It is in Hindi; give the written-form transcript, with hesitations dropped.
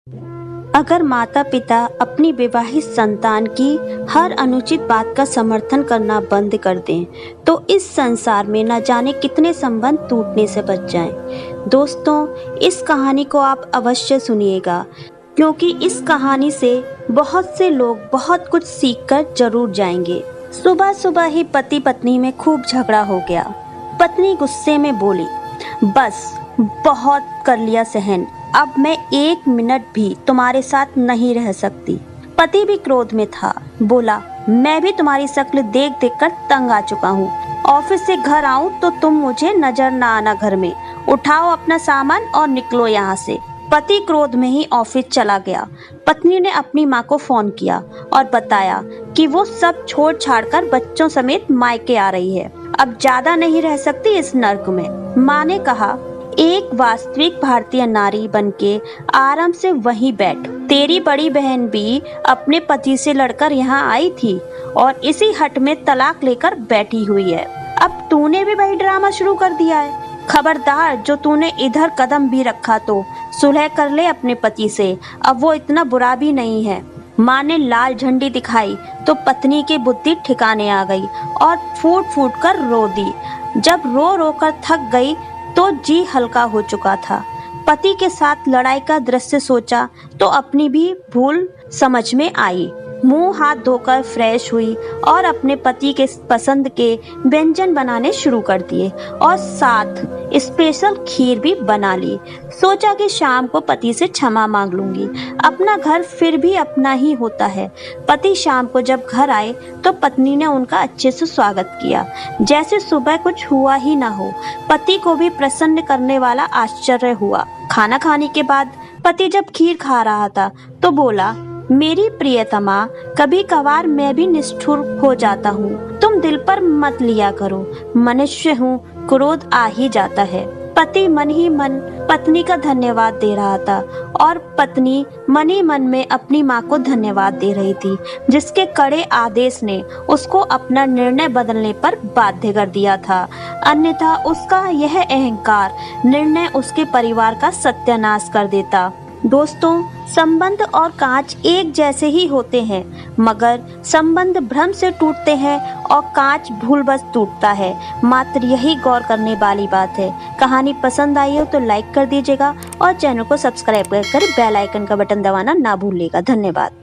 अगर माता पिता अपनी विवाहित संतान की हर अनुचित बात का समर्थन करना बंद कर दें तो इस संसार में न जाने कितने संबंध टूटने से बच जाएं। दोस्तों, इस कहानी को आप अवश्य सुनिएगा, क्योंकि इस कहानी से बहुत से लोग बहुत कुछ सीखकर जरूर जाएंगे। सुबह सुबह ही पति पत्नी में खूब झगड़ा हो गया। पत्नी गुस्से में बोली, बस बहुत कर लिया सहन, अब मैं 1 मिनट भी तुम्हारे साथ नहीं रह सकती। पति भी क्रोध में था, बोला, मैं भी तुम्हारी शक्ल देख देख कर तंग आ चुका हूँ। ऑफिस से घर आऊं तो तुम मुझे नजर ना आना घर में। उठाओ अपना सामान और निकलो यहाँ से। पति क्रोध में ही ऑफिस चला गया। पत्नी ने अपनी माँ को फोन किया और बताया कि वो सब छोड़ छाड़ कर बच्चों समेत मायके आ रही है। अब ज्यादा नहीं रह सकती इस नर्क में। माँ ने कहा, एक वास्तविक भारतीय नारी बनके आराम से वहीं बैठ। तेरी बड़ी बहन भी अपने पति से लड़कर यहाँ आई थी और इसी हट में तलाक लेकर बैठी हुई है। अब तूने भी वही ड्रामा शुरू कर दिया है। खबरदार, जो तूने इधर कदम भी रखा तो सुलह कर ले अपने पति से, अब वो इतना बुरा भी नहीं है। माँ ने लाल झंडी दिखाई तो पत्नी की बुद्धि ठिकाने आ गई और फूट फूट कर रो दी। जब रो रो कर थक गई तो जी हल्का हो चुका था। पति के साथ लड़ाई का दृश्य सोचा तो अपनी भी भूल समझ में आई। मुंह हाथ धोकर फ्रेश हुई और अपने पति के पसंद के व्यंजन बनाने शुरू कर दिए और साथ स्पेशल खीर भी बना ली। सोचा कि शाम को पति से क्षमा मांग लूंगी। अपना घर फिर भी अपना ही होता है। पति शाम को जब घर आए तो पत्नी ने उनका अच्छे से स्वागत किया, जैसे सुबह कुछ हुआ ही ना हो। पति को भी प्रसन्न करने वाला आश्चर्य हुआ। खाना खाने के बाद पति जब खीर खा रहा था तो बोला, मेरी प्रियतमा, कभी कभार मैं भी निष्ठुर हो जाता हूँ, तुम दिल पर मत लिया करो। मनुष्य हूँ, क्रोध आ ही जाता है। पति मन ही मन पत्नी का धन्यवाद दे रहा था और पत्नी मन ही मन में अपनी माँ को धन्यवाद दे रही थी, जिसके कड़े आदेश ने उसको अपना निर्णय बदलने पर बाध्य कर दिया था। अन्यथा उसका यह अहंकार निर्णय उसके परिवार का सत्यानाश कर देता। दोस्तों, संबंध और कांच एक जैसे ही होते हैं, मगर संबंध भ्रम से टूटते हैं और कांच भूलवश टूटता है। मात्र यही गौर करने वाली बात है। कहानी पसंद आई हो तो लाइक कर दीजिएगा और चैनल को सब्सक्राइब कर बेल आइकन का बटन दबाना ना भूलिएगा। धन्यवाद।